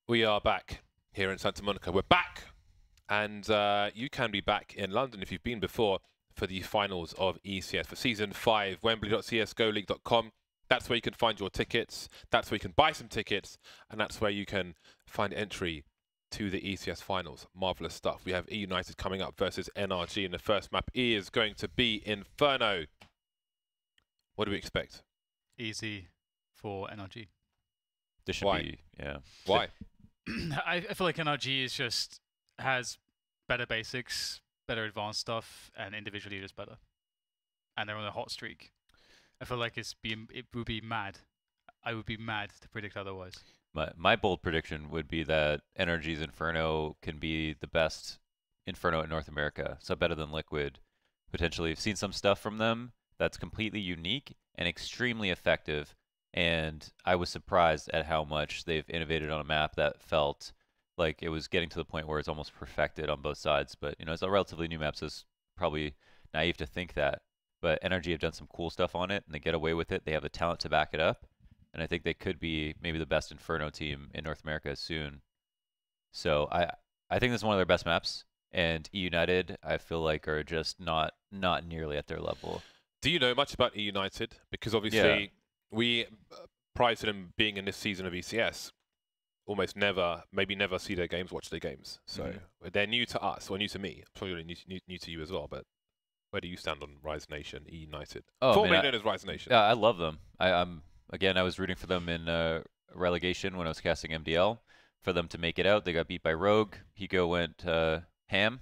We are back here in Santa Monica. We're back, and you can be back in London if you've been before for the finals of ECS for Season 5, wembley.csgoleague.com. That's where you can find your tickets, that's where you can buy some tickets, and that's where you can find entry to the ECS finals. Marvellous stuff. We have eUnited coming up versus NRG, and the first map is going to be Inferno. What do we expect? Easy for NRG. This should Why? be, yeah. Why? I feel like NRG is just has better basics, better advanced stuff, and individually just better. And they're on a hot streak. I feel like it would be mad. I would be mad to predict otherwise. My bold prediction would be that NRG's Inferno can be the best Inferno in North America, so better than Liquid. Potentially, I've seen some stuff from them that's completely unique and extremely effective. And I was surprised at how much they've innovated on a map that felt like it was getting to the point where it's almost perfected on both sides. But, you know, it's a relatively new map, so it's probably naive to think that. But NRG have done some cool stuff on it, and they get away with it. They have the talent to back it up. And I think they could be maybe the best Inferno team in North America soon. So I think this is one of their best maps. And eUnited, I feel like, are just not nearly at their level. Do you know much about eUnited? Because obviously we, prior to them being in this season of ECS, almost never, maybe never see their games, watch their games. So they're new to us, or new to me. Probably new to you as well. But where do you stand on Rise Nation, eUnited? Oh, formerly known as Rise Nation. Yeah, I love them. Again, I was rooting for them in relegation when I was casting MDL. For them to make it out, they got beat by Rogue. Hiko went ham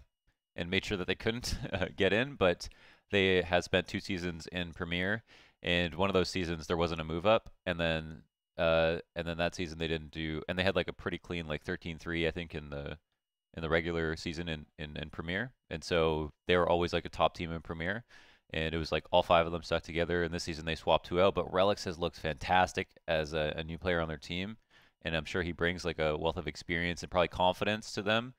and made sure that they couldn't get in, but they had spent 2 seasons in Premier, and one of those seasons there wasn't a move up, and then that season they didn't do, and they had like a pretty clean like 13-3 I think in the regular season in Premier, and so they were always like a top team in Premier. And it was like all 5 of them stuck together. And this season they swapped 2 out. But Relics has looked fantastic as a new player on their team. And I'm sure he brings like a wealth of experience and probably confidence to them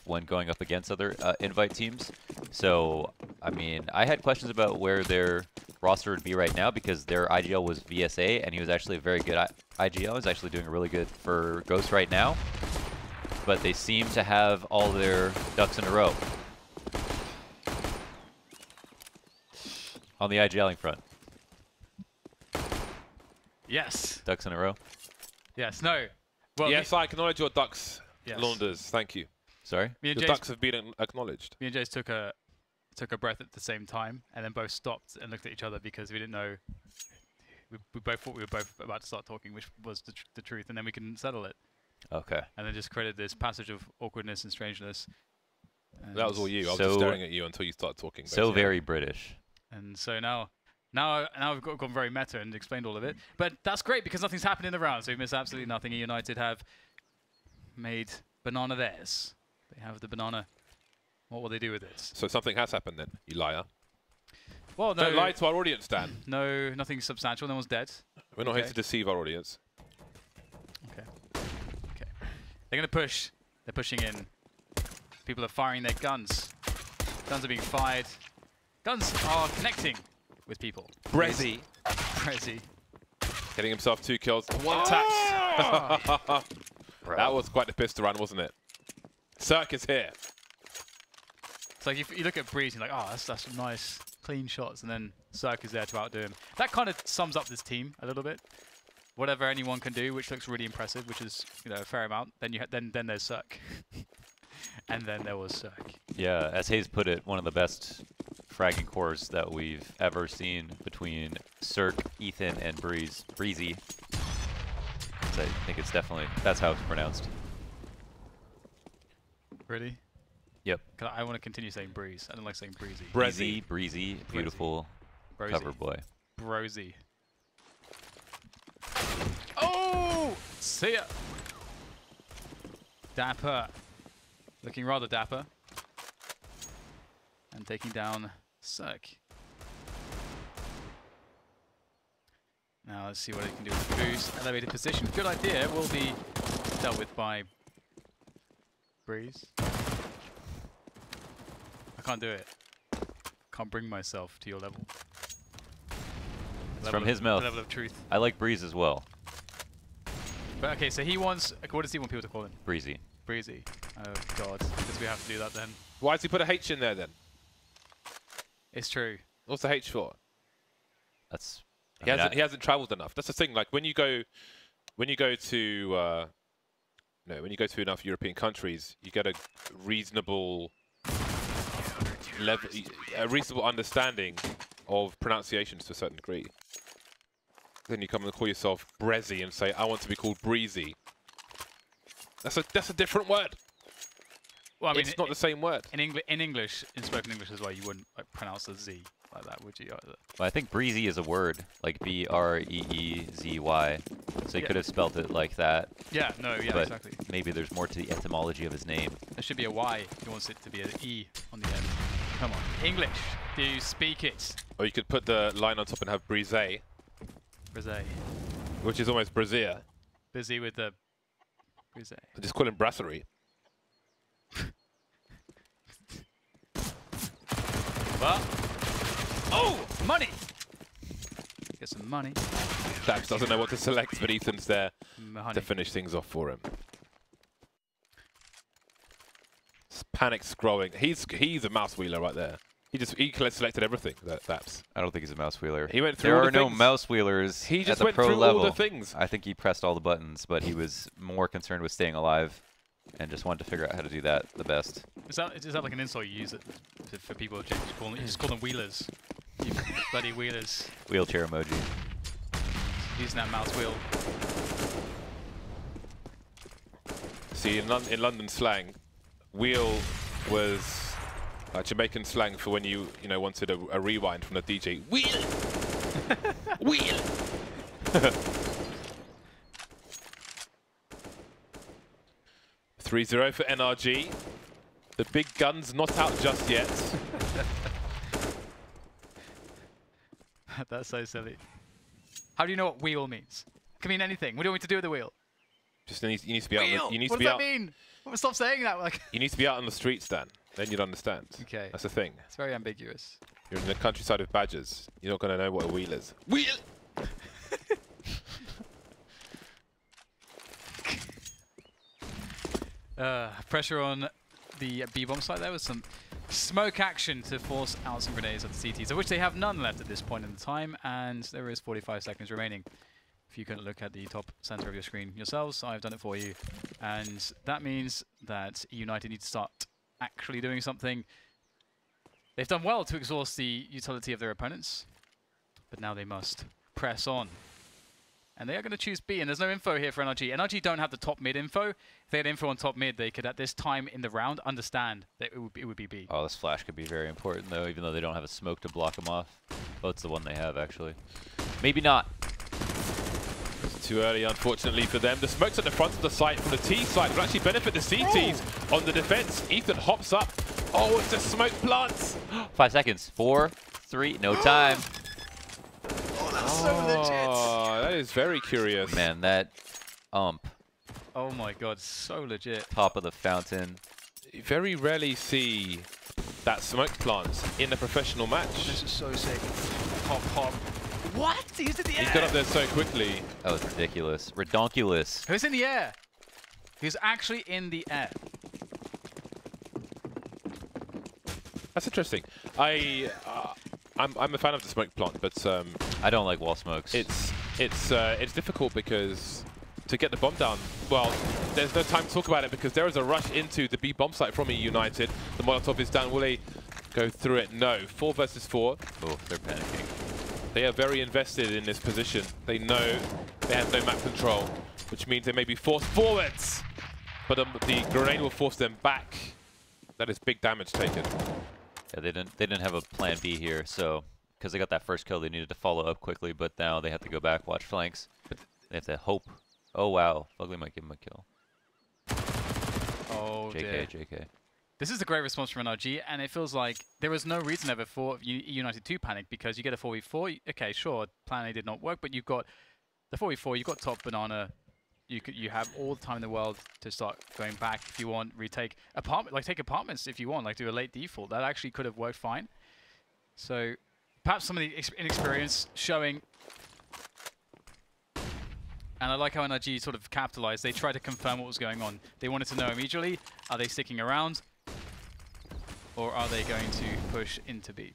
when going up against other invite teams. So, I mean, I had questions about where their roster would be right now because their IGL was VSA. And he was actually a very good IGL. He's actually doing really good for Ghost right now. But they seem to have all their ducks in a row on the IGLing front. Yes. Ducks in a row? Yes. No. Well, Yes, I acknowledge your ducks, Yes. Launders. Thank you. Sorry? Me and Your Jace, ducks have been acknowledged. me and Jace took a breath at the same time, and then both stopped and looked at each other because we didn't know. We both thought we were both about to start talking, which was the truth, and then we couldn't settle it. Okay. And then just created this passage of awkwardness and strangeness. And That was all you. I was So- just staring at you until you started talking. So basically. very British. And so now we've gone very meta and explained all of it. But that's great because nothing's happened in the round, so we missed absolutely nothing. eUnited have made banana theirs. They have the banana. What will they do with it? So something has happened then, you liar. Well, no, Don't lie to our audience, Dan. no, nothing substantial. No one's dead. We're not here Okay. to deceive our audience. Okay. They're gonna push. They're pushing in. People are firing their guns. Guns are being fired. Guns are connecting with people. Brezzy. Brezzy. Getting himself 2 kills. 1 tax. That was quite the pistol run, wasn't it? Cirque is here. It's like if you look at Breeze, you're like, oh, that's some nice, clean shots, and then Cirque is there to outdo him. That kind of sums up this team a little bit. Whatever anyone can do, which looks really impressive, which is a fair amount. Then then there's Cirque, and then there was Cirque. Yeah, as Hayes put it, one of the best fragging cores that we've ever seen between Cirque, Ethan, and Breezy. So I think it's definitely, that's how it's pronounced. Really? Yep. I want to continue saying Breeze. I don't like saying Breezy. Breezy, beautiful Brosy. cover boy. Brosy. Oh! See ya! Dapper. Looking rather dapper. And taking down Cirque. Now let's see what it can do with Boost. Elevated position. Good idea. Will be dealt with by Breeze. I can't do it. Can't bring myself to your level. It's from his mouth. Level of truth. I like Breeze as well. But okay, so he wants. What does he want people to call him? Breezy. Breezy. Oh god, because we have to do that then. Why does he put a H in there then? It's true. What's the H for? That's. He hasn't travelled enough. That's the thing. Like when you go to when you go to enough European countries, you get a reasonable level, a reasonable understanding of pronunciations to a certain degree. Then you come and call yourself Brezzy and say, "I want to be called Breezy." That's a different word. Well, I mean, it's not the same word. In English, in spoken English as well, you wouldn't like pronounce the Z like that, would you? Either? Well, I think breezy is a word, like B-R-E-E-Z-Y. So he could have spelled it like that. Yeah, no, yeah, but exactly. maybe there's more to the etymology of his name. There should be a Y. He wants it to be an E on the end. Come on, English. Do you speak it? Or you could put the line on top and have Brise, Brise. which is almost brassiere. Busy with the Brise. Just call him brasserie. Well, oh, money! Get some money. Dax doesn't know what to select, but Ethan's there Honey. to finish things off for him. Panic's growing. He's a mouse wheeler right there. He selected everything. That's. I don't think he's a mouse wheeler. He went through. There all are the no things. mouse wheelers He just at the went pro through level. all the things. I think he pressed all the buttons, but he was more concerned with staying alive and just wanted to figure out how to do that the best. Is that like an insult you use it for people? Just call them wheelers. You bloody wheelers. Wheelchair emoji. Using that mouse wheel. See, in London slang, wheel was Jamaican slang for when you wanted a rewind from the DJ. Wheel, wheel. 3-0 for NRG. The big gun's not out just yet. That's so silly. How do you know what wheel means? It can mean anything. What do you want me to do with the wheel? Just you need to be out. Wheel! You need What to be does out. that mean? Stop saying that. Like. You need to be out on the streets, Dan. Then you'd understand. Okay. That's the thing. It's very ambiguous. You're in the countryside of Badgers. You're not going to know what a wheel is. Wheel! Pressure on the B-bomb site there with some smoke action to force out some grenades at the CTs, of which they have none left at this point in the time, and there is 45 seconds remaining. If you can look at the top center of your screen yourselves, I've done it for you. And that means that eUnited need to start actually doing something. They've done well to exhaust the utility of their opponents, but now they must press on. And they are going to choose B, and there's no info here for NRG. NRG don't have the top mid info. If they had info on top mid, they could, at this time in the round, understand that it would be B. Oh, this flash could be very important, though, even though they don't have a smoke to block them off. Oh, it's the one they have, actually. Maybe not. Too early, unfortunately, for them. The smoke's at the front of the site from the T side will actually benefit the CTs on the defense. Ethan hops up. Oh, it's a smoke plant. 5 seconds. 4, 3, no time. Oh, that's so legit. Oh, that is very curious. Man, that ump. Oh my god, so legit. Top of the fountain. You very rarely see that smoke plant in a professional match. This is so sick. Hop, hop. What? He was in the air. He got up there so quickly. That was ridiculous. Redonkulous. He was in the air. He was actually in the air. That's interesting. I'm a fan of the smoke plant, but I don't like wall smokes. it's difficult because to get the bomb down, well, there's no time to talk about it because there is a rush into the B bomb site from eUnited. The Molotov is down. Will they go through it? No. 4 versus 4. Oh, they're panicking. They are very invested in this position. They know they have no map control, which means they may be forced forwards, but the grenade will force them back. That is big damage taken. Yeah, they didn't have a plan B here, so because they got that first kill, they needed to follow up quickly, but now they have to go back, watch flanks. They have to hope. Oh wow, Fugly might give him a kill. Oh dear. JK. This is a great response from NRG, and it feels like there was no reason ever for eUnited to panic because you get a 4v4. Okay, sure, plan A did not work, but you've got the 4v4, you've got top banana. You have all the time in the world to start going back if you want, retake take apartments if you want, like do a late default. That actually could have worked fine. So perhaps some of the inexperience showing And I like how NRG sort of capitalized. They tried to confirm what was going on. They wanted to know immediately, are they sticking around? Or are they going to push into B?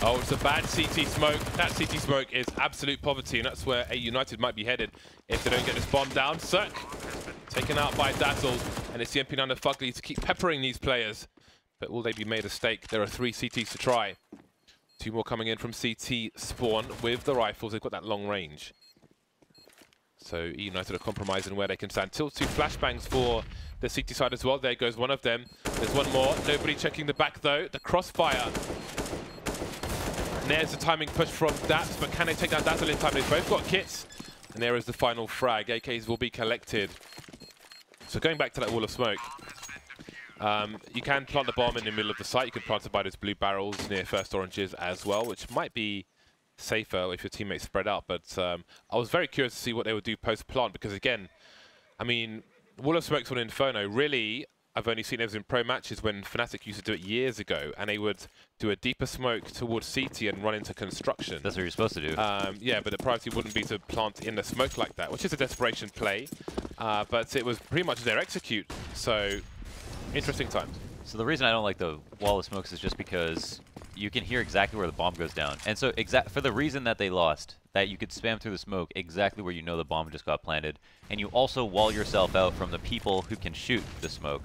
Oh, it's a bad CT smoke. That CT smoke is absolute poverty, and that's where eUnited might be headed if they don't get this bomb down. Cirque taken out by Dazzle, and it's the MP9 of Fugly to keep peppering these players. But will they be made a stake? There are 3 CTs to try. 2 more coming in from CT spawn with the rifles. They've got that long range. So eUnited are compromising where they can stand. Till 2 flashbangs for the CT side as well. There goes one of them. There's one more. Nobody checking the back though. The crossfire. And there's the timing push from Daps, but can they take down Dazzle in time? They've both got kits. And there is the final frag. AKs will be collected. So going back to that wall of smoke. You can plant the bomb in the middle of the site. You can plant it by those blue barrels near first oranges as well, which might be safer if your teammates spread out. But I was very curious to see what they would do post-plant, because again, I mean, wall of smokes on Inferno, really, I've only seen it in pro matches when Fnatic used to do it years ago, and they would do a deeper smoke towards CT and run into construction. That's what you're supposed to do. Yeah, but the priority wouldn't be to plant in the smoke like that, which is a desperation play. But it was pretty much their execute, so interesting times. So the reason I don't like the wall of smokes is just because you can hear exactly where the bomb goes down. And so for the reason that they lost, that you could spam through the smoke exactly where you know the bomb just got planted. And you also wall yourself out from the people who can shoot the smoke.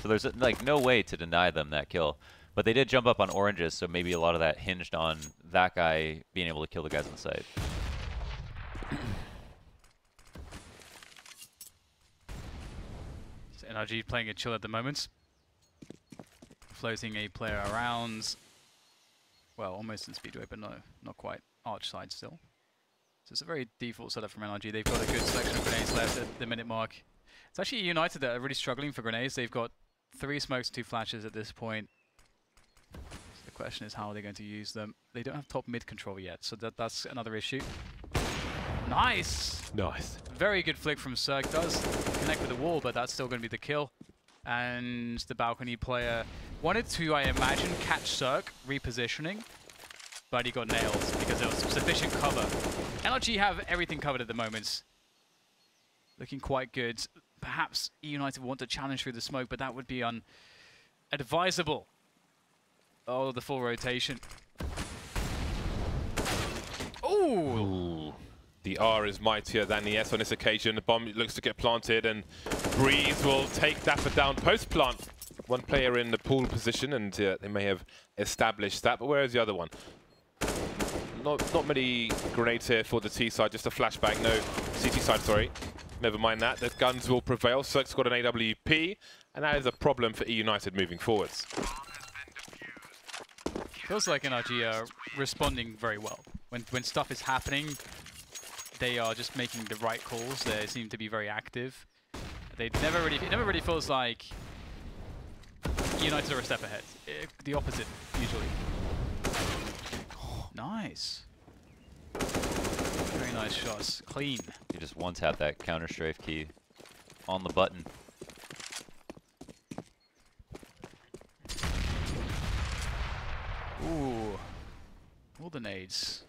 So there's like no way to deny them that kill. But they did jump up on oranges, so maybe a lot of that hinged on that guy being able to kill the guys on the side. So NRG playing it chill at the moment. Floating a player around. Well, almost in Speedway, but no, not quite. Arch side still. So it's a very default setup from NRG. They've got a good selection of grenades left at the minute mark. It's actually eUnited that are really struggling for grenades. They've got 3 smokes, 2 flashes at this point. So the question is how are they going to use them? They don't have top mid control yet, so that's another issue. Nice! Nice. Very good flick from Cirque. Does connect with the wall, but that's still going to be the kill. And the balcony player wanted to, I imagine, catch Cirque repositioning, but he got nailed because there was sufficient cover. NRG have everything covered at the moment. Looking quite good. Perhaps eUnited want to challenge through the smoke, but that would be unadvisable. Oh, the full rotation. Ooh! The R is mightier than the S on this occasion. The bomb looks to get planted, and Breeze will take Dapper down post-plant. One player in the pool position, and they may have established that, but where is the other one? Not many grenades here for the T side, just a flashbang. No, CT side, sorry. Never mind that. The guns will prevail. Cirque's got an AWP, and that is a problem for eUnited moving forwards. Feels like NRG are responding very well. When stuff is happening, they are just making the right calls. They seem to be very active. It never really feels like eUnited are a step ahead. The opposite, usually. Nice. Very nice shots. Clean. You just one-tap that counter strafe key on the button. Ooh. All the nades.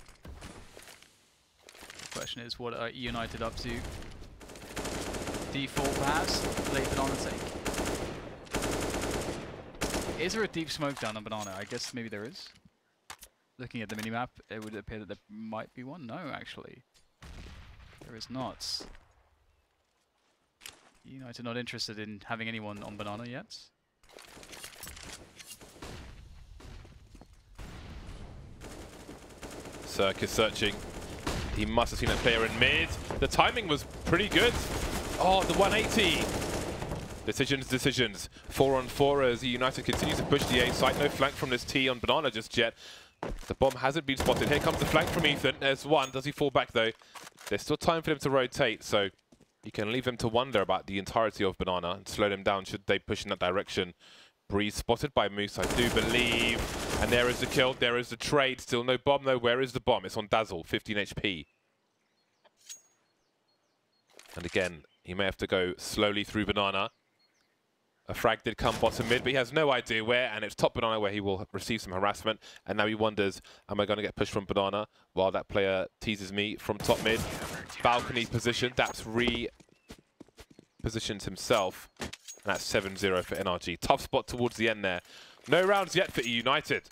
The question is, what are eUnited up to? Default perhaps? Late banana take. Is there a deep smoke down on banana? I guess maybe there is. Looking at the minimap, it would appear that there might be one. No, actually. There is not. eUnited not interested in having anyone on banana yet. Cirque is searching. He must have seen a player in mid. The timing was pretty good. Oh, the 180. Decisions. 4 on 4 as eUnited continues to push the A site. No flank from this T on banana just yet. The bomb hasn't been spotted. Here comes the flank from Ethan. There's one. Does he fall back though? There's still time for him to rotate, so you can leave him to wonder about the entirety of banana and slow them down should they push in that direction. Breeze spotted by Moose, I do believe. And there is the kill. There is the trade. Still no bomb though. Where is the bomb? It's on Dazzle. 15 HP. And again, he may have to go slowly through banana. A frag did come bottom mid, but he has no idea where, and it's top Banana where he will receive some harassment. And now he wonders, am I going to get pushed from Banana? While that player teases me from top mid. Balcony position. Daps repositions himself. And that's 7-0 for NRG. Tough spot towards the end there. No rounds yet for eUnited.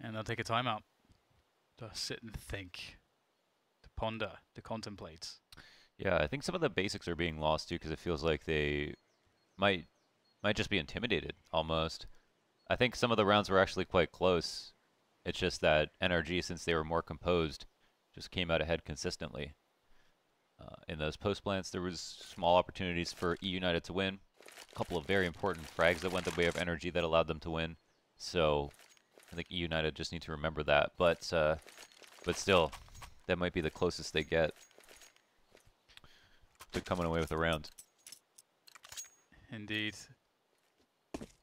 And they'll take a timeout to sit and think, to ponder, to contemplate. Yeah, I think some of the basics are being lost too, because it feels like they might just be intimidated almost. I think some of the rounds were actually quite close. It's just that NRG, since they were more composed, just came out ahead consistently. In those post plants, there was small opportunities for eUnited to win. A couple of very important frags that went the way of NRG that allowed them to win. So I think eUnited just need to remember that. But still, that might be the closest they get to coming away with a round. Indeed.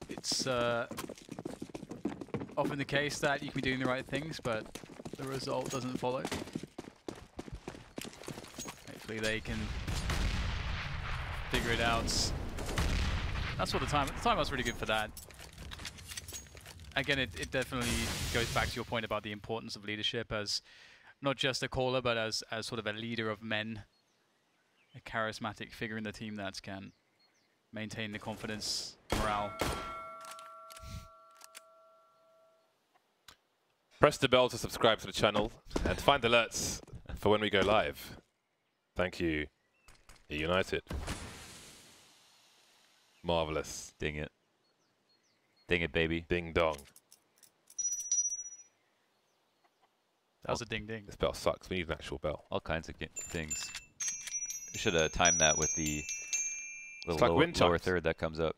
It's often the case that you can be doing the right things, but the result doesn't follow. Hopefully they can figure it out. That's what the timeout's really good for that. Again, it definitely goes back to your point about the importance of leadership as not just a caller, but as sort of a leader of men. A charismatic figure in the team that can maintain the confidence, morale. Press the bell to subscribe to the channel and find alerts for when we go live. Thank you, eUnited. Marvelous. Ding it. Ding it, baby. Ding dong. That was a ding ding. This bell sucks. We need an actual bell. All kinds of things. We should have timed that with the little like lower third that comes up.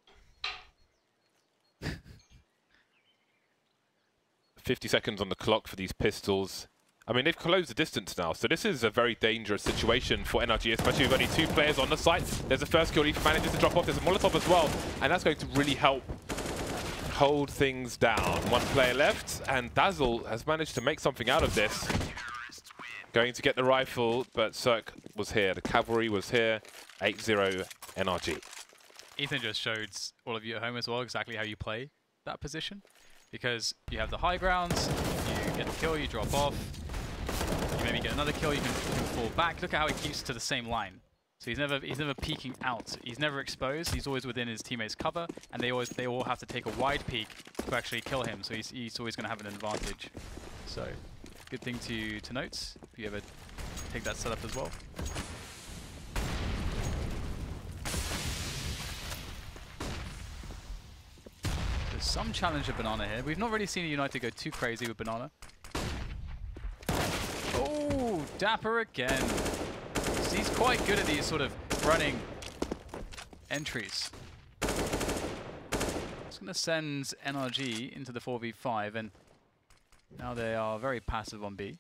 50 seconds on the clock for these pistols. I mean, they've closed the distance now, so this is a very dangerous situation for NRG, especially with only 2 players on the site. There's a first kill, he manages to drop off. There's a Molotov as well, and that's going to really help hold things down. 1 player left, and Dazzle has managed to make something out of this. Going to get the rifle, but Cirque was here. The cavalry was here. 8-0 NRG. Ethan just showed all of you at home as well exactly how you play that position. Because you have the high grounds, you get the kill, you drop off. You maybe get another kill, you can fall back. Look at how he keeps to the same line. So he's never peeking out. He's never exposed. He's always within his teammates' cover, and they all have to take a wide peek to actually kill him. So he's always going to have an advantage. So good thing to note if you ever take that setup as well. There's some challenge of Banana here. We've not really seen eUnited go too crazy with Banana. Oh, Dapper again. He's quite good at these sort of running entries. It's going to send NRG into the 4v5, and now they are very passive on B.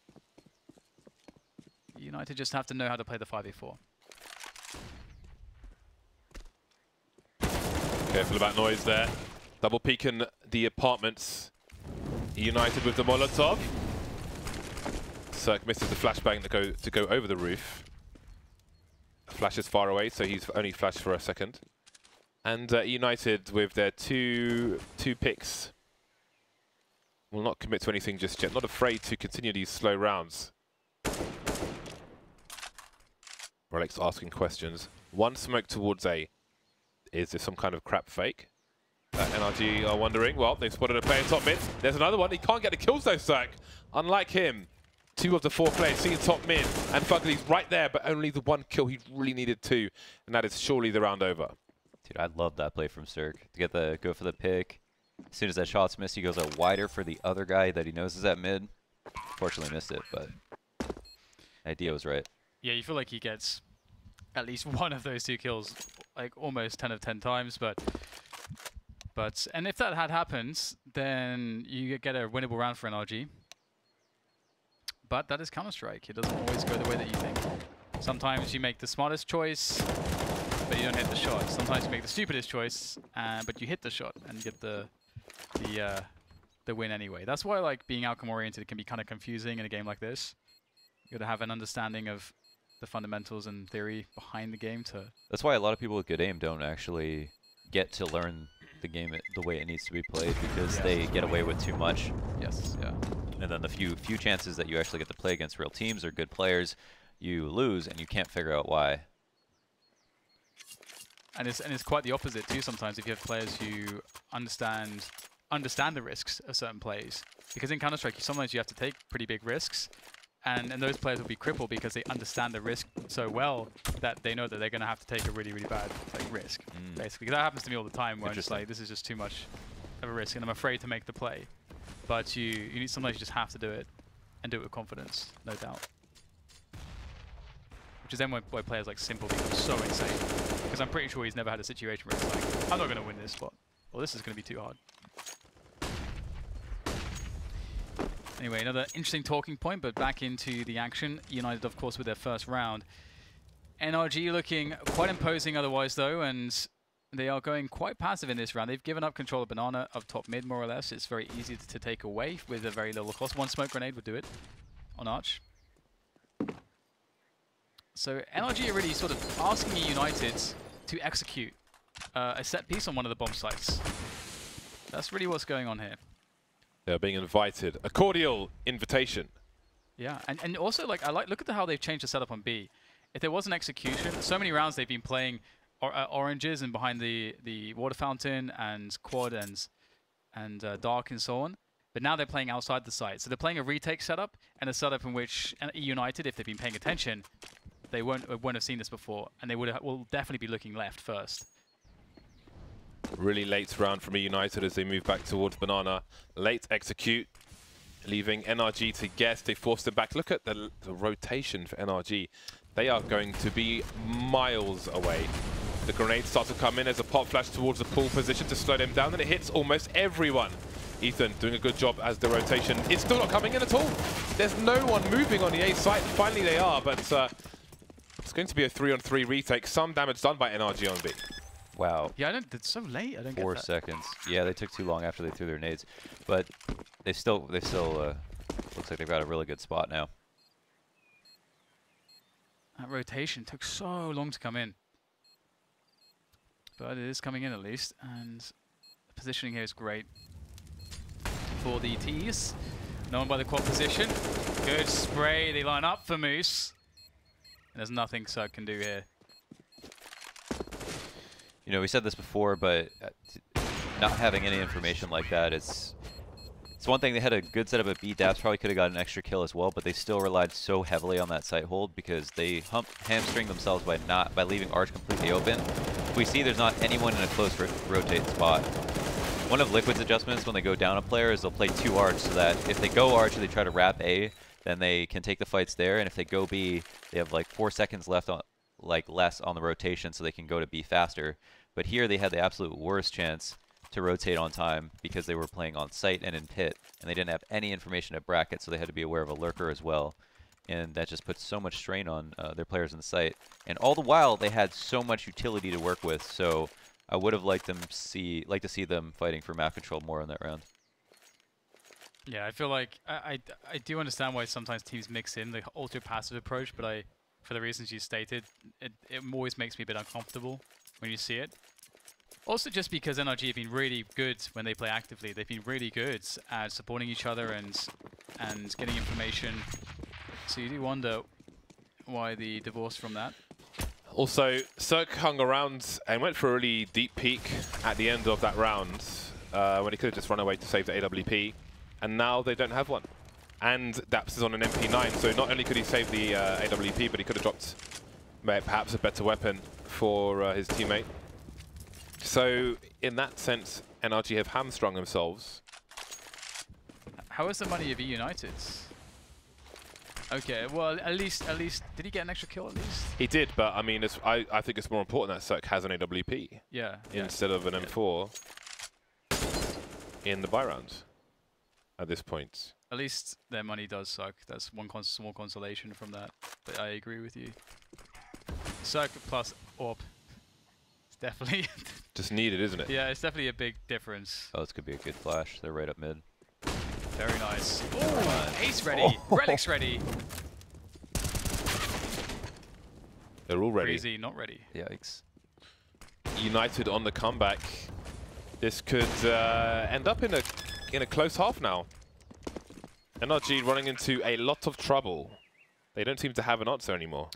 eUnited just have to know how to play the 5v4. Careful about noise there. Double peeking the apartments. eUnited with the Molotov. Cirque misses the flashbang to go over the roof. Flash is far away, so he's only flashed for a second. And eUnited with their two picks will not commit to anything just yet. Not afraid to continue these slow rounds. Relic's asking questions. 1 smoke towards A. Is this some kind of crap fake? NRG are wondering. Well, they've spotted a player top mid. There's another one. He can't get the kills though, Cirque. Unlike him, 2 of the 4 players seeing top mid, and Fugly's right there, but only the 1 kill he really needed 2, and that is surely the round over. Dude, I love that play from Cirque. To get go for the pick. As soon as that shot's missed, he goes out wider for the other guy that he knows is at mid. Fortunately missed it, but the idea was right. Yeah, you feel like he gets at least 1 of those 2 kills, like almost 10 of 10 times, and if that had happened, then you get a winnable round for NRG. But that is Counter-Strike. It doesn't always go the way that you think. Sometimes you make the smartest choice, but you don't hit the shot. Sometimes you make the stupidest choice, but you hit the shot and get the win anyway. That's why like being outcome oriented can be kind of confusing in a game like this. You got to have an understanding of the fundamentals and theory behind the game to. That's why a lot of people with good aim don't actually get to learn the game the way it needs to be played, because they get away with too much. Yes, yeah. And then the few chances that you actually get to play against real teams or good players, you lose and you can't figure out why. And it's quite the opposite too sometimes if you have players who understand the risks of certain plays. Because in Counter-Strike, sometimes you have to take pretty big risks, and those players will be crippled because they understand the risk so well that they know that they're going to have to take a really, really bad risk, basically. Because that happens to me all the time where I'm just like, this is just too much of a risk, and I'm afraid to make the play. But sometimes you just have to do it, and do it with confidence, no doubt. Which is then why players like Simple become so insane. Because I'm pretty sure he's never had a situation where it's like, I'm not going to win this spot. Well, this is going to be too hard. Anyway, another interesting talking point, but back into the action. United, of course, with their first round. NRG looking quite imposing otherwise, though, and they are going quite passive in this round. They've given up control of Banana up top mid, more or less. It's very easy to take away with a very little cost. One smoke grenade would do it on Arch. So NRG are really sort of asking eUnited to execute a set piece on one of the bomb sites. That's really what's going on here. They're being invited. A cordial invitation. Yeah, and also look at how they've changed the setup on B. If there was an execution, so many rounds they've been playing oranges and behind the water fountain and quad and dark and so on. But now they're playing outside the site. So they're playing a retake setup and a setup in which eUnited, if they've been paying attention, they won't have seen this before, and they will definitely be looking left first. Really late round from eUnited as they move back towards Banana. Late execute, leaving NRG to guess. They forced them back. Look at the rotation for NRG. They are going to be miles away. The grenade starts to come in as a pop flash towards the pool position to slow them down, and it hits almost everyone. Ethan doing a good job as the rotation. It's still not coming in at all. There's no one moving on the A site. Finally they are, but it's going to be a 3-on-3 retake. Some damage done by NRG on B. Wow. Yeah, it's so late. I don't get that. 4 seconds. Yeah, they took too long after they threw their nades, but they still looks like they've got a really good spot now. That rotation took so long to come in, but it is coming in at least, and the positioning here is great for the T's. No one by the quad position. Good spray. They line up for Moose, and there's nothing Sug can do here. You know, we said this before, but not having any information like that, it's one thing. They had a good setup at B. Daps probably could have got an extra kill as well, but they still relied so heavily on that site hold because they hamstring themselves by leaving Arch completely open. If we see there's not anyone in a close rotate spot. One of Liquid's adjustments when they go down a player is they'll play 2 Arch so that if they go Arch and they try to wrap A, then they can take the fights there, and if they go B, they have like 4 seconds left on less on the rotation so they can go to B faster. But here they had the absolute worst chance to rotate on time because they were playing on site and in pit, and they didn't have any information at bracket, so they had to be aware of a lurker as well. And that just puts so much strain on their players in the site. And all the while, they had so much utility to work with, so I would have liked to see them fighting for map control more in that round. Yeah, I feel like I do understand why sometimes teams mix in the ultra-passive approach, but for the reasons you stated, it always makes me a bit uncomfortable when you see it. Also just because NRG have been really good when they play actively. They've been really good at supporting each other and getting information. So you do wonder why the divorce from that. Also, Cirque hung around and went for a really deep peek at the end of that round when he could have just run away to save the AWP. And now they don't have one. And Daps is on an MP9, so not only could he save the AWP, but he could have dropped perhaps a better weapon for his teammate. So, in that sense, NRG have hamstrung themselves. How is the money of eUnited? Okay, well, at least, did he get an extra kill at least? He did, but I mean, I think it's more important that Cirque has an AWP instead of an M4 in the buy round at this point. At least their money does suck. That's one small consolation from that, but I agree with you. Cirque plus AWP. Definitely. Just needed, isn't it? Yeah, it's definitely a big difference. Oh, this could be a good flash. They're right up mid. Very nice. Oh, ace ready. Relic's ready. They're all ready. Breezy not ready. Yikes. United on the comeback. This could end up in a close half now. NRG running into a lot of trouble. They don't seem to have an answer anymore.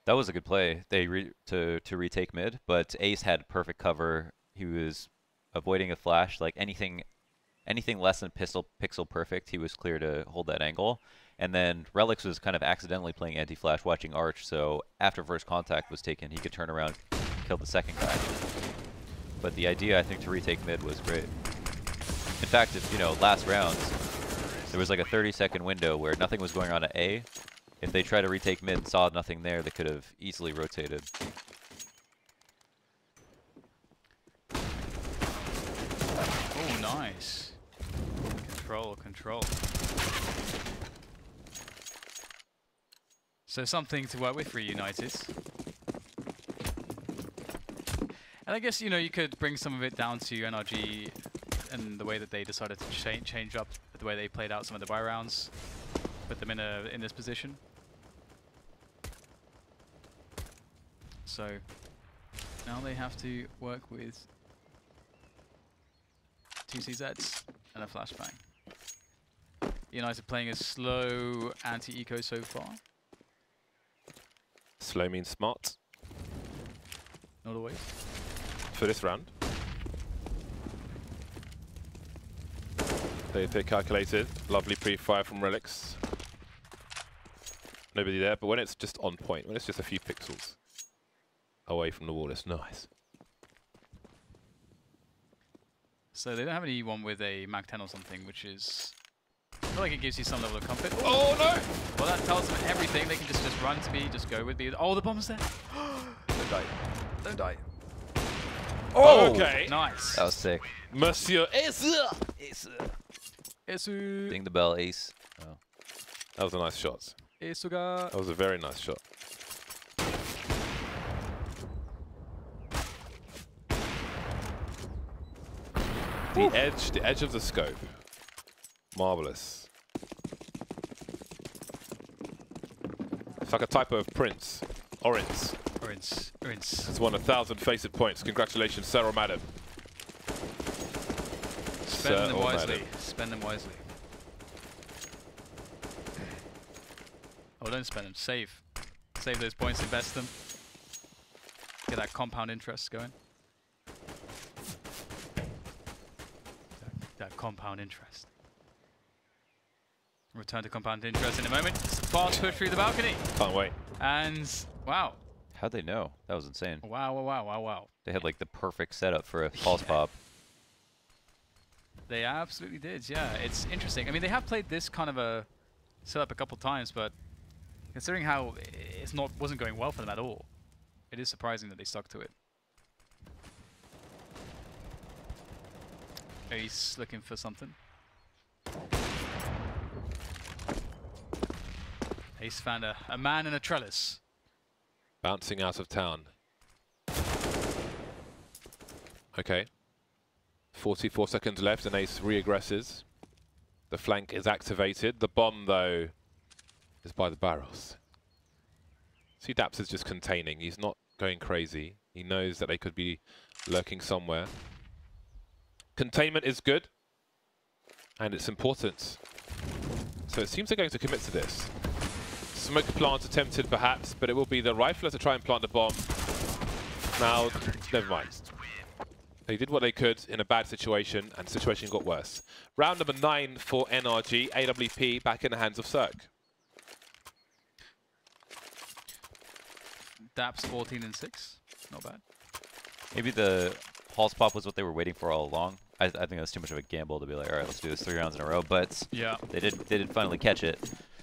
That was a good play. They to retake mid, but Ace had perfect cover. He was avoiding a flash. Like anything less than pixel perfect, he was clear to hold that angle. And then Relix was kind of accidentally playing anti-flash, watching Arch. So after first contact was taken, he could turn around, kill the second guy. But the idea, I think, to retake mid was great. In fact, if, you know, last round, there was like a 30-second window where nothing was going on at A. If they tried to retake mid and saw nothing there, they could have easily rotated. Oh, nice. Control. So something to work with for United. And I guess, you know, you could bring some of it down to NRG and the way that they decided to change up the way they played out some of the buy rounds, put them in this position. So now they have to work with 2 CZs and a flashbang. United playing a slow anti-eco so far. Slow means smart. Not always. For this round. They calculated. Lovely pre-fire from Relix. Nobody there, but when it's just on point, when it's just a few pixels away from the wall, it's nice. So they don't have anyone with a Mag 10 or something, which is... I feel like it gives you some level of comfort. Oh no! Well, that tells them everything. They can just run to me, just go with me. Oh, the bomb's there. Don't die. Don't die. Oh, okay. Nice. That was sick. Monsieur Ace. Esu. Ding the bell, Ace. Oh. That was a nice shot. Esuga. That was a very nice shot. The edge of the scope. Marvelous. It's like a typo of Prince. Orince. It's won 1,000 FACEIT points. Congratulations, Sir or Madam. Spend them wisely. Spend them wisely. Oh, don't spend them. Save. Save those points, invest them. Get that compound interest going. That compound interest. Return to compound interest in a moment. Fast push through the balcony. Can't wait. And wow. How'd they know? That was insane. Wow. They had like the perfect setup for a pulse pop. They absolutely did, yeah. It's interesting. I mean, they have played this kind of a setup a couple times, but considering how wasn't going well for them at all, it is surprising that they stuck to it. Ace looking for something. Ace found a man in a trellis. Bouncing out of town. Okay. 44 seconds left and Ace re-aggresses. The flank is activated. The bomb, though, is by the barrels. See, Daps is just containing. He's not going crazy. He knows that they could be lurking somewhere. Containment is good. And it's important. So it seems they're going to commit to this. Smoke plant attempted, perhaps, but it will be the rifler to try and plant the bomb. Now, never mind. They did what they could in a bad situation, and the situation got worse. Round number 9 for NRG. AWP back in the hands of Cirque. Daps 14 and 6. Not bad. Maybe the pulse pop was what they were waiting for all along. I think that's too much of a gamble to be like, all right, let's do this 3 rounds in a row. But yeah, they did finally catch it.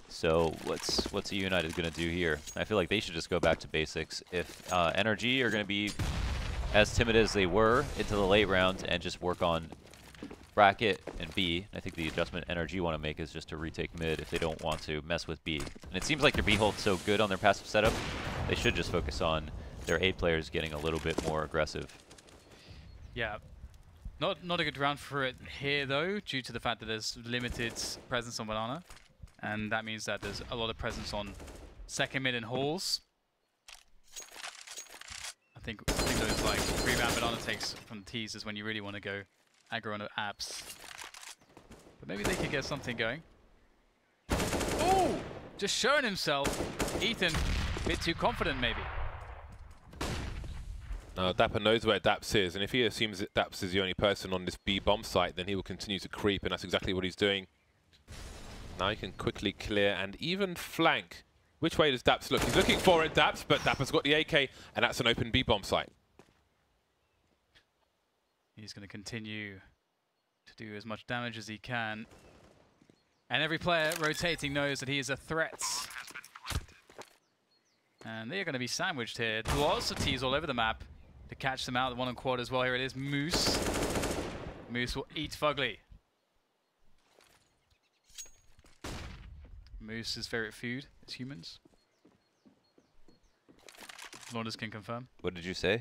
So what's eUnited gonna do here? I feel like they should just go back to basics. If NRG are gonna be as timid as they were into the late rounds and just work on bracket and B, I think the adjustment NRG want to make is just to retake mid if they don't want to mess with B. And it seems like their B hold's so good on their passive setup, they should just focus on their A players getting a little bit more aggressive. Yeah. Not a good round for it here though, due to the fact that there's limited presence on Banana. And that means that there's a lot of presence on second mid and halls. I think those like 3-round banana takes from the tees is when you really want to go aggro on apps. But maybe they could get something going. Oh! Just showing himself. Ethan, a bit too confident maybe. Dapper knows where Daps is, and if he assumes that Daps is the only person on this B bomb site, then he will continue to creep, and that's exactly what he's doing. Now he can quickly clear and even flank. Which way does Daps look? He's looking for it, Daps, but Dapper's got the AK, and that's an open B bomb site. He's going to continue to do as much damage as he can. And every player rotating knows that he is a threat. And they are going to be sandwiched here. Lots of T's all over the map to catch them out. The one on quad as well. Here it is, Moose. Moose will eat Fugly. Moose's favorite food is humans. Launders can confirm. What did you say?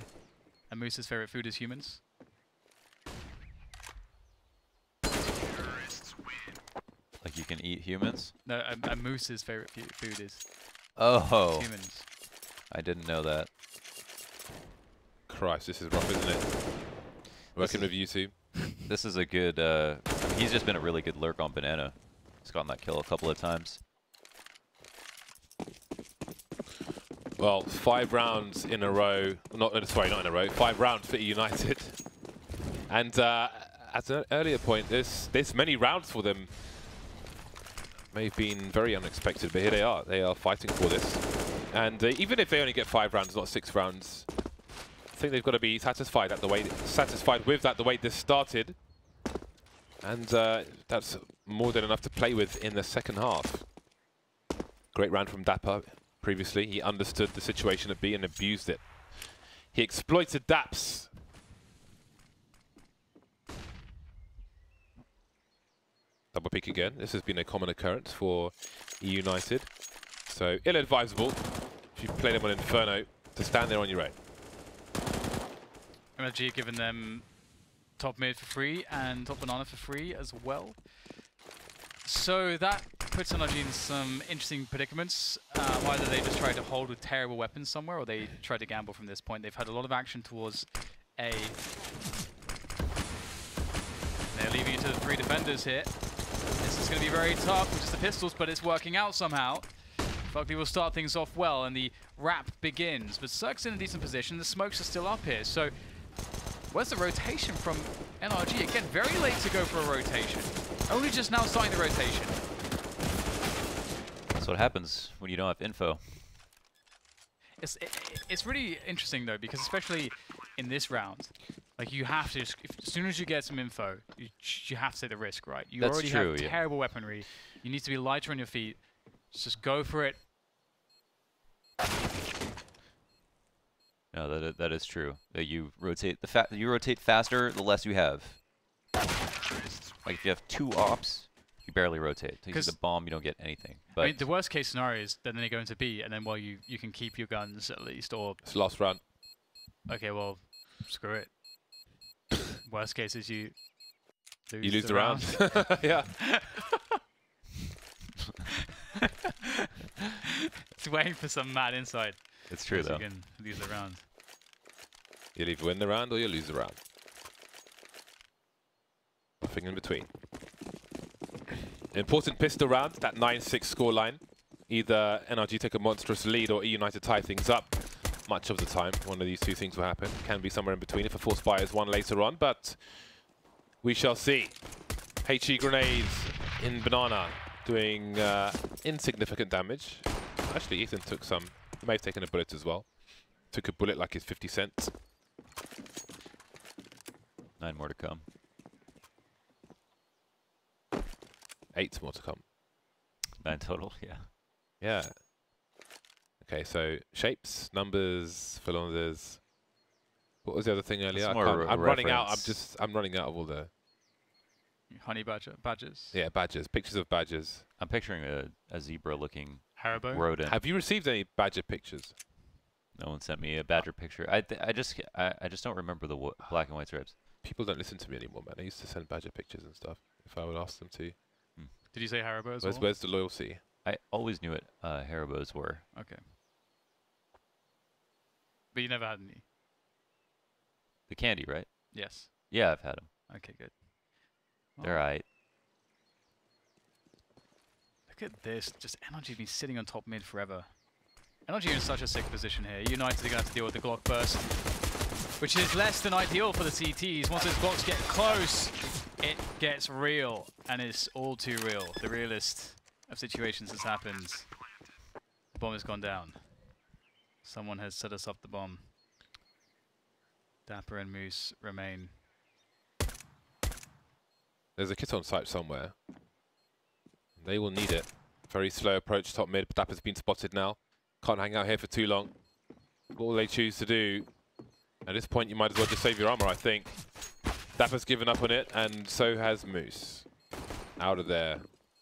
And Moose's favorite food is humans. Like you can eat humans? No, a Moose's favorite food is humans. I didn't know that. Christ, this is rough, isn't it? Working with YouTube. This is a good, I mean, he's just been a really good lurk on Banana. He's gotten that kill a couple of times. Well, 5 rounds in a row. Not in a row. 5 rounds for eUnited. And at an earlier point, there's many rounds for them. May have been very unexpected, but here they are. They are fighting for this. And even if they only get 5 rounds, not 6 rounds, I think they've got to be satisfied with that the way this started. And that's more than enough to play with in the second half. Great round from Dapper. Previously, he understood the situation at B and abused it. He exploited Daps. Double peek again. This has been a common occurrence for eUnited. So ill-advisable, if you play them on Inferno, to stand there on your own. NRG giving them top mid for free and top banana for free as well. So that puts NRG in some interesting predicaments. Either they just try to hold with terrible weapons somewhere, or they try to gamble from this point. They've had a lot of action towards A. They're leaving it to the 3 defenders here. This is going to be very tough with just the pistols, but it's working out somehow. Fugly will start things off well, and the wrap begins. But Cirque's in a decent position. The smokes are still up here. So where's the rotation from NRG? Again, very late to go for a rotation. Only just now starting the rotation. That's what happens when you don't have info. It's really interesting, though, because especially in this round, like you have to, as soon as you get some info, you have to take the risk, right? You That's already true, have terrible weaponry. You need to be lighter on your feet. Just go for it. No, that is true. That you rotate you rotate faster the less you have. Like if you have 2 ops, you barely rotate. Because the bomb, you don't get anything. But I mean, the worst case scenario is then they go into B, and then you can keep your guns at least, or It's the last round. okay, well, screw it. Worst case is you lose the round. Yeah. It's waiting for some mad inside. it's true though. You can lose the round. You'll either win the round or you'll lose the round. Nothing in between. Important pistol round, that 9-6 scoreline. Either NRG take a monstrous lead or eUnited tie things up. Much of the time, one of these 2 things will happen. Can be somewhere in between if a force fires one later on, but we shall see. HE grenades in Banana doing insignificant damage. Actually, Ethan took some. He may have taken a bullet as well. Took a bullet like it's 50 cents. 9 more to come. 8 more to come. 9 total, yeah. Yeah. Okay, so shapes, numbers, philometers. What was the other thing earlier? I'm running out. I'm running out of all the Honey badges. Yeah, badges. Pictures of badges. I'm picturing a zebra-looking Haribo. rodent. Have you received any badger pictures? No one sent me a badger picture. I just don't remember the black and white stripes. People don't listen to me anymore, man. I used to send badger pictures and stuff if I would ask them to. Did you say Haribo as well? Where's the loyalty? I always knew what Haribos were. Okay. But you never had any? The candy, right? Yes. Yeah, I've had them. Okay, good. They're alright. Look at this. Just NRG been sitting on top mid forever. NRG are in such a sick position here. United are going to have to deal with the Glock burst, which is less than ideal for the CTs. Once those Glocks get close, it gets real, and it's all too real. The realest of situations has happened. The bomb has gone down. Someone has set us up the bomb. Dapper and Moose remain. There's a kit on site somewhere. They will need it. Very slow approach top mid. Dapper's been spotted now. Can't hang out here for too long. What will they choose to do? At this point, you might as well just save your armor, I think. Dapper's given up on it, and so has Moose. Out of there.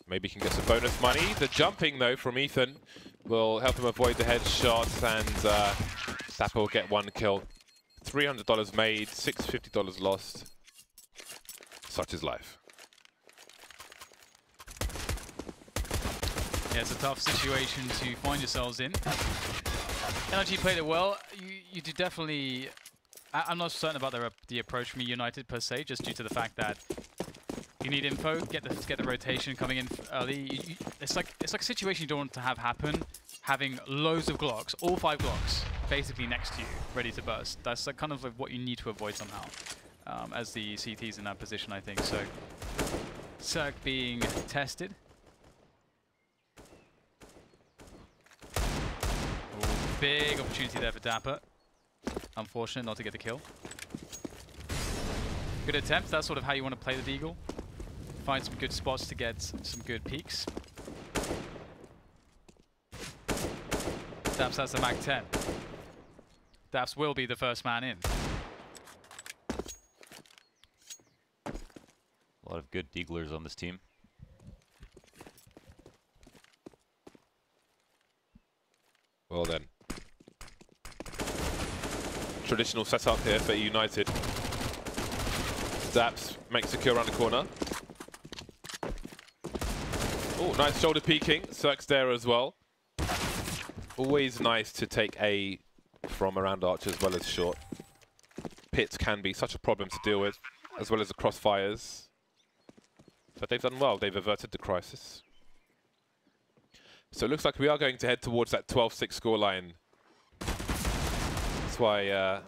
Maybe he can get some bonus money. The jumping, though, from Ethan will help him avoid the headshots, and Dapper will get 1 kill. $300 made, $650 lost. Such is life. Yeah, it's a tough situation to find yourselves in. NRG played it well. You do definitely... I'm not certain about the approach from eUnited per se, just due to the fact that you need info, get the rotation coming in early. It's like a situation you don't want to have happen, having loads of Glocks, all 5 Glocks, basically next to you, ready to burst. That's like kind of like what you need to avoid somehow, as the CT's in that position, I think. So, Cirque being tested. Ooh, big opportunity there for Dapper. Unfortunate not to get the kill. Good attempt. That's sort of how you want to play the Deagle. Find some good spots to get some good peaks. Daps has the Mag 10. Daps will be the first man in. A lot of good Deaglers on this team. Well then. Traditional setup here for eUnited. Daps makes a kill around the corner. Oh, nice shoulder peeking. Cirque's there as well. Always nice to take A from around arch as well as short. Pits can be such a problem to deal with, as well as the crossfires. But they've done well. They've averted the crisis. So it looks like we are going to head towards that 12-6 scoreline. That's why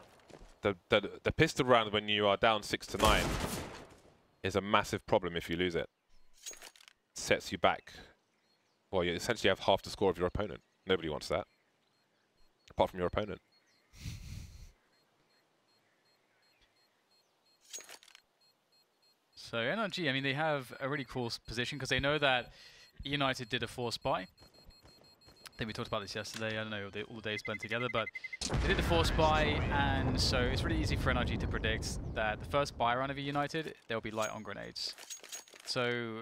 the pistol round when you are down 6-9 is a massive problem if you lose it. It sets you back. Well, you essentially have half the score of your opponent. Nobody wants that, apart from your opponent. So NRG, I mean, they have a really cool position because they know that eUnited did a force buy. I think we talked about this yesterday. I don't know, all the days blend together, but they did the force buy, and so it's really easy for NRG to predict that the first buy round of eUnited, they'll be light on grenades. So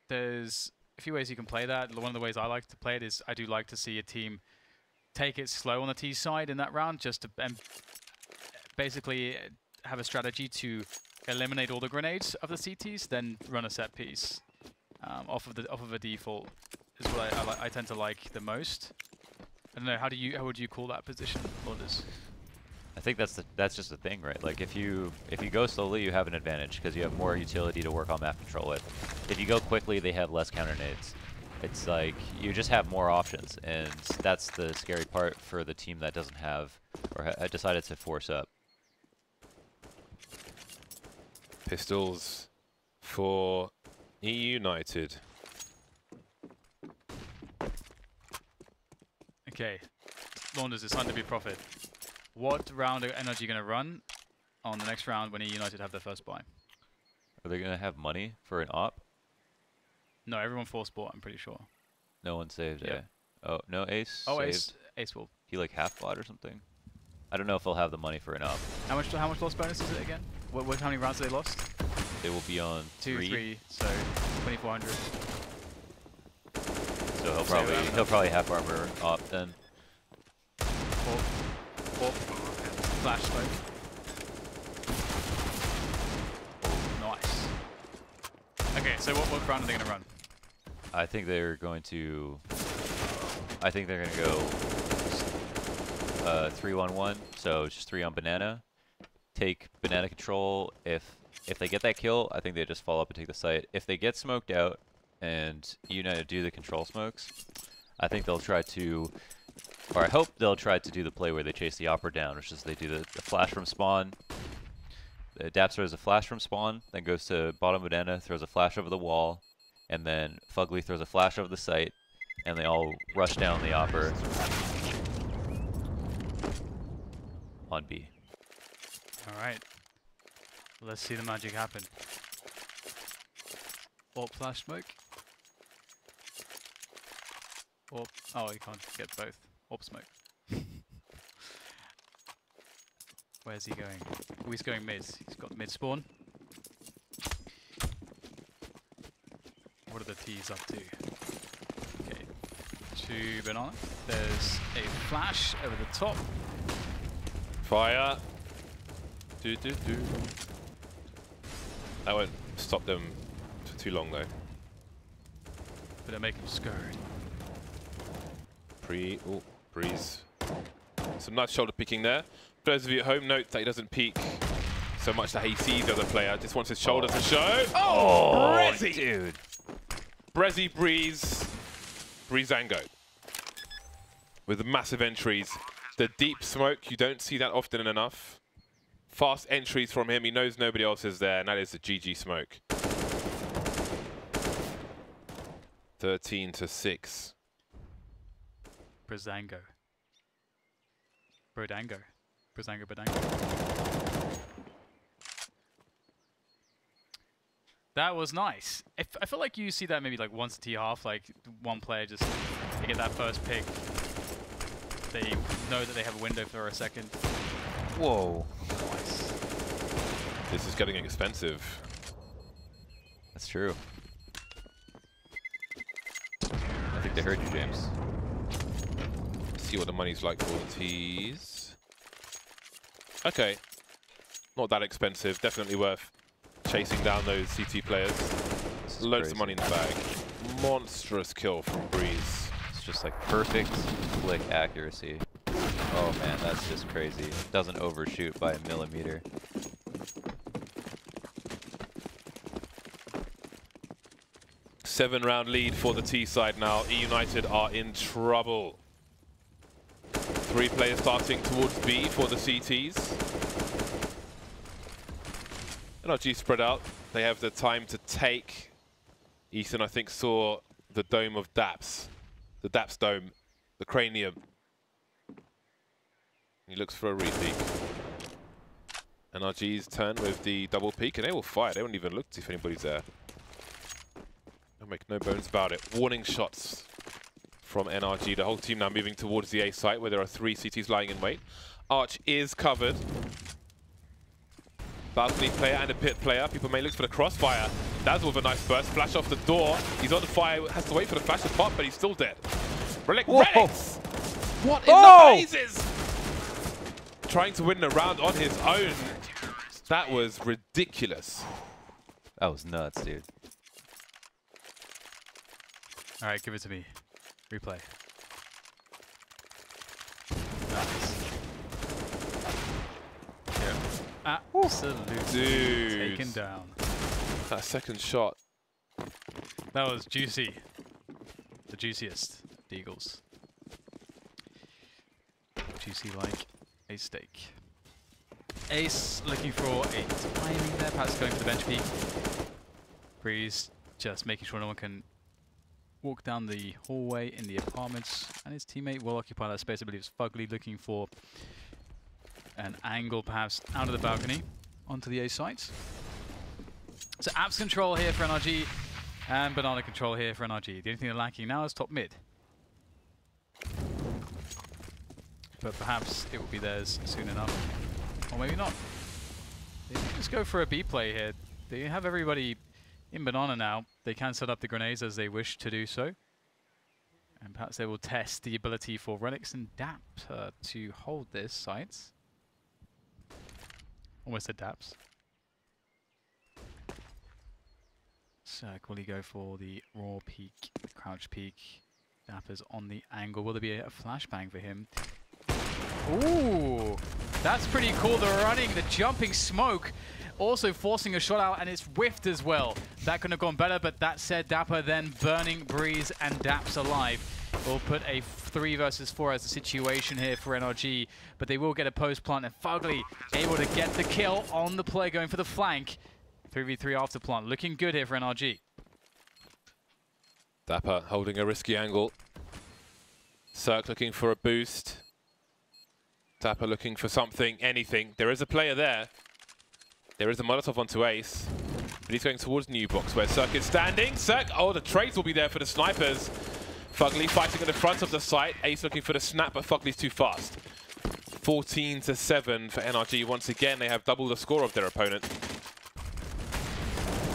there's a few ways you can play that. One of the ways I like to play it is I do like to see a team take it slow on the T side in that round, just to basically have a strategy to eliminate all the grenades of the CTs, then run a set piece off of a default. Is what I tend to like the most. I don't know. How would you call that position, Lourdes? I think that's just the thing, right? Like if you go slowly, you have an advantage because you have more utility to work on map control with. If you go quickly, they have less counter nades. It's like you just have more options, and that's the scary part for the team that doesn't have or decided to force up. Pistols for eUnited. Okay, Lourdes, it's time to be prophet. What round are NRG going to run on the next round when eUnited have their first buy? Are they going to have money for an op? No, everyone force bought, I'm pretty sure. No one saved, Yeah. eh? Oh, no, Ace Oh, saved. Ace will. He like half bought or something. I don't know if they'll have the money for an op. How much loss bonus is it again? How many rounds have they lost? They will be on 3, so 2,400. So he'll probably half armor op then. Flash smoke. Nice. Okay, so what round are they going to run? I think they're going to go 3-1-1, so just 3 on banana, take banana control. If they get that kill, I think they just follow up and take the site. If they get smoked out and eUnited do the control smokes, I think they'll try to, or I hope they'll try to do the play where they chase the opera down, which is they do the flash from spawn. The Daps throws a flash from spawn, then goes to bottom banana, throws a flash over the wall, and then Fugly throws a flash over the site, and they all rush down the opera on B. All right. Let's see the magic happen. Orb flash smoke. Orb. Oh, you can't get both. Orb smoke. Where's he going? Oh, he's going mid. He's got mid spawn. What are the T's up to? Okay. 2 banana. There's a flash over the top. Fire. Do. That won't stop them for too long though. But it'll make him scared. Breeze. Some nice shoulder picking there. For those of you at home, note that he doesn't peek so much that he sees the other player. Just wants his shoulder to show. Oh, Brezzy! Dude. Brezzy, Breeze, Breezango. With the massive entries. The deep smoke, you don't see that often enough. Fast entries from him. He knows nobody else is there, and that is the GG smoke. 13-6. Breezango. Bredango. That was nice. I feel like you see that maybe like once a T-half, like one player just, they get that first pick. They know that they have a window for a second. Whoa. Nice. This is getting expensive. That's true. I think they heard you, James. See what the money's like for the T's. Okay. Not that expensive. Definitely worth chasing down those CT players. Loads of money in the bag. Monstrous kill from Breeze. It's just like perfect flick accuracy. Oh man, that's just crazy. Doesn't overshoot by a millimeter. Seven-round lead for the T side now. eUnited are in trouble. 3 players starting towards B for the CTs. NRG spread out. They have the time to take. Ethan, I think, saw the dome of Daps. The Daps dome. The cranium. He looks for a repeat. NRG's turn with the double peek, and they will fire. They won't even look to see if anybody's there. They'll make no bones about it. Warning shots from NRG. The whole team now moving towards the A site where there are 3 CTs lying in wait. Arch is covered. Balcony player and a pit player. People may look for the crossfire. Dazzle with a nice burst. Flash off the door. He's on the fire. Has to wait for the flash to pop, but he's still dead. Relic Relics! What in the mazes? Trying to win the round on his own. That was ridiculous. That was nuts, dude. All right, give it to me. Replay. Nice. Yeah. Absolutely Dude. taken down. That second shot. That was juicy. The juiciest. The Eagles. Juicy like a steak. Ace looking for a timing there, perhaps going for the bench peek. Breeze just making sure no one can walk down the hallway in the apartments, and his teammate will occupy that space. I believe it's Fugly looking for an angle perhaps out of the balcony onto the A site. So apps control here for NRG and banana control here for NRG. The only thing they're lacking now is top mid. But perhaps it will be theirs soon enough. Or maybe not. They can just go for a B play here. They have everybody in banana now. They can set up the grenades as they wish to do so. And perhaps they will test the ability for Relics and Dap to hold this site. Almost said Daps. Cirque, will he go for the raw peek, crouch peek? Dap is on the angle. Will there be a flashbang for him? Ooh, that's pretty cool. The running, the jumping smoke, also forcing a shot out, and it's whiffed as well. That could have gone better, but that said, Dapper then burning Breeze and Daps alive. We'll put a 3 versus 4 as a situation here for NRG, but they will get a post plant, and Fugly able to get the kill on the play, going for the flank. 3v3 after plant, looking good here for NRG. Dapper holding a risky angle. Cirque looking for a boost. Dapper looking for something, anything. There is a player there. There is a Molotov onto Ace, but he's going towards New Box where Cirque is standing. Cirque, oh, the trades will be there for the snipers. Fugly fighting at the front of the site. Ace looking for the snap, but Fugly's too fast. 14-7 for NRG. Once again, they have double the score of their opponent.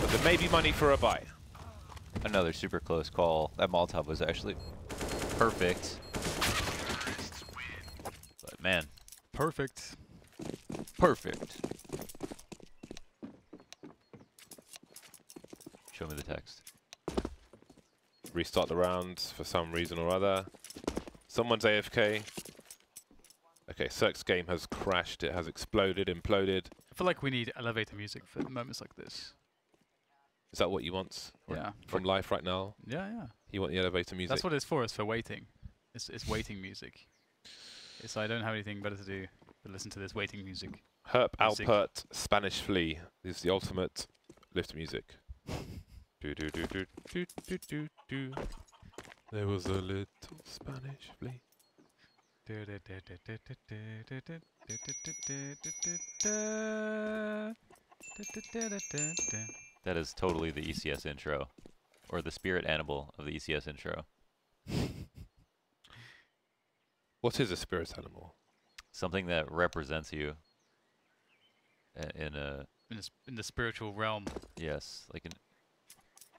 But there may be money for a buy. Another super close call. That Molotov was actually perfect. But man, Perfect. perfect. Show me the text. Restart the round for some reason or other. Someone's AFK. Okay, Cirque's game has crashed. It has exploded, imploded. I feel like we need elevator music for moments like this. Is that what you want Yeah. from life right now? Yeah, yeah. You want the elevator music? That's what it's for. It's for waiting. It's waiting music. It's I don't have anything better to do but listen to this waiting music. Herp Music. Alpert Spanish Flea is the ultimate lift music. Do do do do do do do do. There was a little Spanish flea. That is totally the ECS intro, or the spirit animal of the ECS intro. What is a spirit animal? Something that represents you in a in the spiritual realm. yes, like an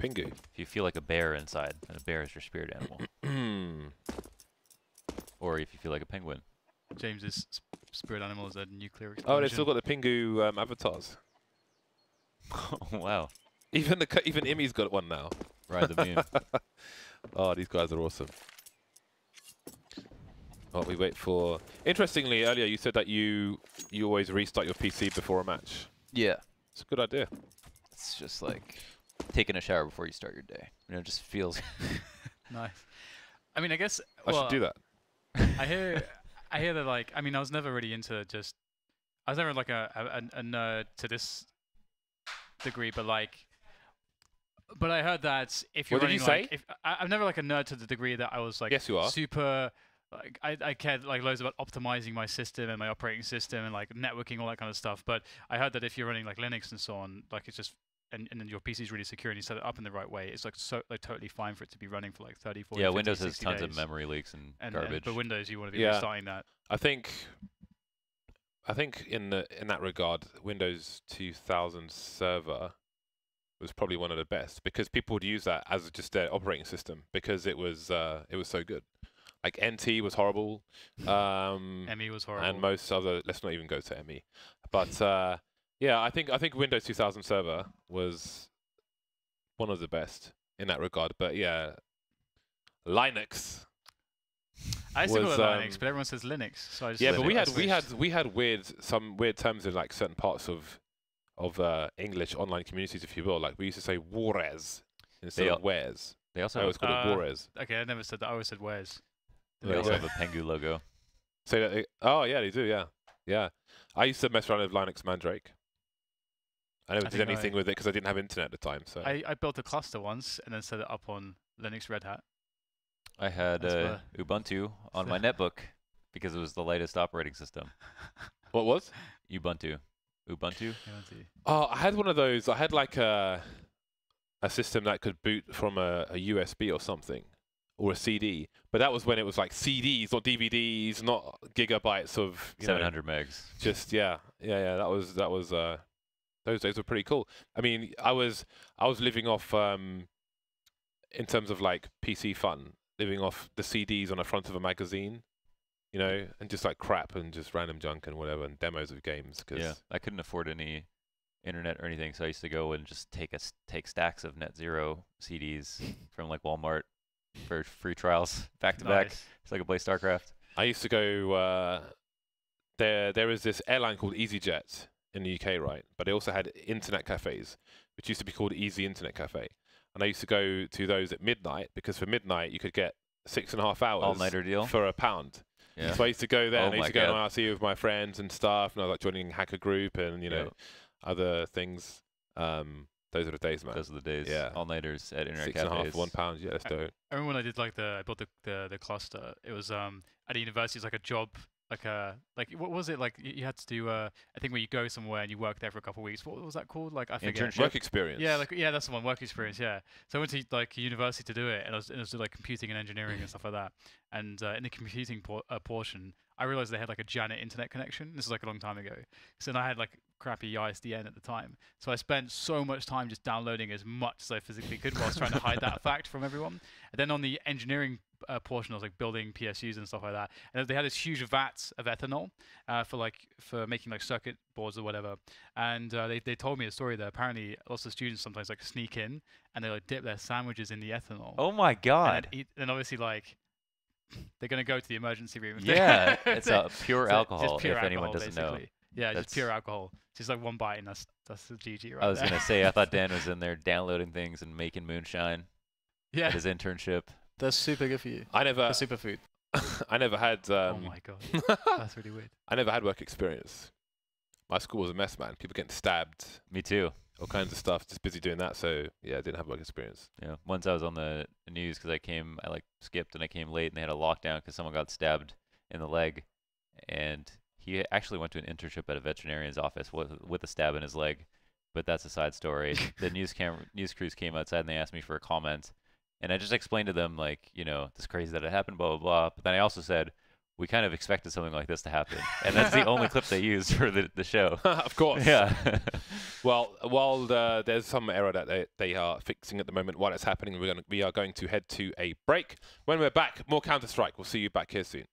Pingu. if you feel like a bear inside, then a bear is your spirit animal. Or if you feel like a penguin. James's spirit animal is a nuclear explosion. Oh, they've still got the Pingu avatars. Wow. Even Imi's got one now. Ride the beam. Oh, these guys are awesome. Well, we wait for... Interestingly, earlier you said that you always restart your PC before a match. Yeah. It's a good idea. It's just like taking a shower before you start your day. You know, it just feels... Nice. I mean, I guess... I should do that. I hear that, like, I mean, I was never really into just... I was never, like, a nerd to this degree, but, like... But I heard that if you're What did running, you like... say? I'm never, like, a nerd to the degree that I was, like... Yes, you are. Super... Like, I cared, like, loads about optimizing my system and my operating system and, like, networking, all that kind of stuff. But I heard that if you're running, like, Linux and so on, like, it's just... And then your PC is really secure and you set it up in the right way, it's, like, so, like, totally fine for it to be running for, like, 30, 40, yeah, 50, Windows has 60 tons days. of memory leaks and garbage. But Windows, you want to be Yeah. restarting that. I think in that regard, Windows 2000 Server was probably one of the best because people would use that as just their operating system because it was so good. Like NT was horrible, ME was horrible. and most other. Let's not even go to ME, but yeah, I think Windows 2000 Server was one of the best in that regard. But yeah, Linux. I used to call was, it Linux, but everyone says Linux, so I just Yeah, said but Linux. we had some weird terms in like certain parts of English online communities, if you will. Like we used to say Juarez instead of Where's. They also I have, always called it Juarez. Okay, I never said that. I always said where's. they also have a Pengu logo. So that oh yeah, they do. Yeah, yeah. I used to mess around with Linux Mandrake. I never did anything with it because I didn't have internet at the time. So I built a cluster once and then set it up on Linux Red Hat. I had That's Ubuntu on my netbook because it was the lightest operating system. what was? Ubuntu. Ubuntu? Oh, I had one of those. I had like a system that could boot from a USB or something, or a CD. But that was when it was like CDs, not DVDs, not gigabytes of 700 megs. Just yeah. That was those were pretty cool. I mean, I was living off in terms of like PC fun, living off the CDs on the front of a magazine, you know, and just like crap and just random junk and whatever and demos of games. Cause Yeah, I couldn't afford any internet or anything, so I used to go and just take stacks of Net Zero CDs from like Walmart for free trials back to back. Nice. It's like a play StarCraft. I used to go there is this airline called EasyJet in the UK, right? But they also had internet cafes, which used to be called Easy Internet Cafe. And I used to go to those at midnight because for midnight you could get 6.5 hours all-nighter deal for £1. Yeah. So I used to go there, and I used to go God. and RC with my friends and stuff, and I was like joining hacker group and other things. Those are the days, man. Those are the days. Yeah. All-nighters at internet 6.5 cafes. for £1. Yeah, that's dope. I remember when I did I built the cluster. It was at a university. It's like a job, what was it like? You had to do I think where you go somewhere and you work there for a couple of weeks. What was that called? Like I forget. Internship? Work experience. Yeah, that's the one. Work experience. Yeah. So I went to like a university to do it, and it was like computing and engineering and stuff like that. And in the computing portion, I realized they had like a Janet internet connection. This is like a long time ago. So then I had like crappy ISDN at the time. So I spent so much time just downloading as much as I physically could whilst trying to hide that fact from everyone. And then on the engineering portion, I was like building PSUs and stuff like that. And they had this huge vat of ethanol for making like circuit boards or whatever. And they told me a story that apparently lots of students sometimes like sneak in and they like dip their sandwiches in the ethanol. Oh my God. And obviously like they're going to go to the emergency room. Yeah, it's a pure So alcohol, just pure if anyone alcohol, doesn't know. basically. Yeah, That's- just pure alcohol. Just like one bite and that's the GG right I was there. going to say, I thought Dan was in there downloading things and making moonshine Yeah. at his internship. That's super good for you. I never, For superfood. I never had. Oh my god. That's really weird. I never had work experience. My school was a mess, man. People getting stabbed, Me too. all kinds of stuff. Just busy doing that. So yeah, I didn't have work experience. Yeah. Once I was on the news because I like skipped and I came late and they had a lockdown because someone got stabbed in the leg, and he actually went to an internship at a veterinarian's office with a stab in his leg. But that's a side story. The news crews came outside and they asked me for a comment, and I just explained to them like, this crazy that it happened, blah blah blah. But then I also said, we kind of expected something like this to happen, and that's the only clip they used for the show. Of course. Yeah. Well, while there's some error that they are fixing at the moment while it's happening, we are going to head to a break. When we're back, more Counter-Strike. We'll see you back here soon.